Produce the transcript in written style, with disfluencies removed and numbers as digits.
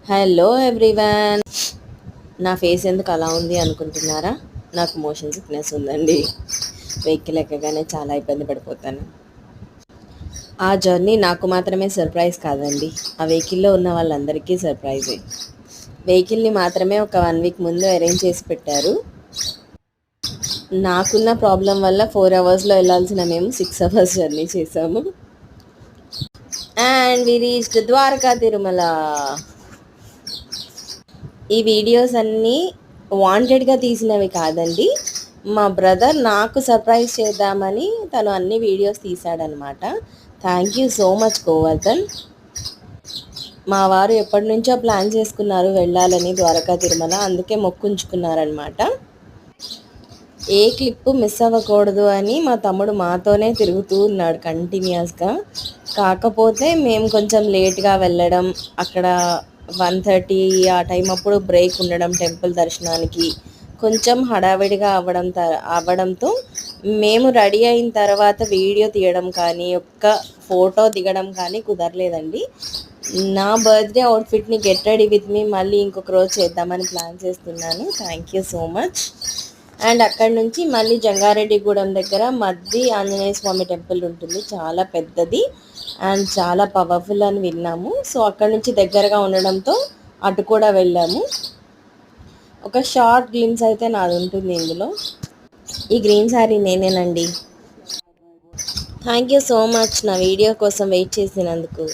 Hello everyone. నా face ఎందుకు అలా ఉంది అనుకుంటున్నారా? నాకు మోషన్ సిక్నెస్ ఉందండి. వెహికల్ ఎక్కగానే చాలా ఇబ్బంది పడిపోతాను. ఆ జర్నీ నాకు మాత్రమే సర్ప్రైజ్ కాదండి, ఆ వెహికల్లో ఉన్న వాళ్ళందరికీ సర్ప్రైజే. వెహికల్ని మాత్రమే ఒక 1 వీక్ ముందు అరేంజ్ చేసి పెట్టారు. నాకున్న ప్రాబ్లం వల్ల 4 అవర్స్లో వెళ్ళాల్సిన మేము 6 అవర్స్ జర్నీ చేసాము. And we reached Dwaraka Tirumala. ఈ వీడియోస్ అన్నీ వాంటెడ్గా తీసినవి కాదండి. మా బ్రదర్ నాకు సర్ప్రైజ్ చేద్దామని తను అన్ని వీడియోస్ తీశాడనమాట. Thank you so much Govardhan. మా వారు ఎప్పటి నుంచో ప్లాన్ చేసుకున్నారు వెళ్ళాలని ద్వారకా తిరుమల, అందుకే మొక్కుంచుకున్నారనమాట. ఏ క్లిప్పు మిస్ అవ్వకూడదు అని మా తమ్ముడు మాతోనే తిరుగుతూ ఉన్నాడు కంటిన్యూస్గా. కాకపోతే మేము కొంచెం లేట్గా వెళ్ళడం, అక్కడ 1:30 ఆ టైం అప్పుడు బ్రేక్ ఉండడం టెంపుల్ దర్శనానికి, కొంచెం హడావిడిగా అవ్వడంతో మేము రెడీ అయిన తర్వాత వీడియో తీయడం కానీ ఒక్క ఫోటో దిగడం కానీ కుదరలేదండి. నా birthday అవుట్ఫిట్ని get ready with me మళ్ళీ ఇంకొక రోజు చేద్దామని ప్లాన్ చేస్తున్నాను. Thank you so much. And అక్కడ నుంచి మళ్ళీ జంగారెడ్డిగూడెం దగ్గర మద్ది ఆంజనేయ స్వామి టెంపుల్ ఉంటుంది, చాలా పెద్దది అండ్ చాలా పవర్ఫుల్ అని విన్నాము. సో అక్కడ నుంచి దగ్గరగా ఉండడంతో అటు కూడా వెళ్ళాము. ఒక షార్ట్ గ్లిమ్స్ అయితే నాది ఉంటుంది ఇందులో. ఈ గ్రీన్ శారీ నేనేనండి. థ్యాంక్ యూ సో మచ్ నా వీడియో కోసం వెయిట్ చేసినందుకు.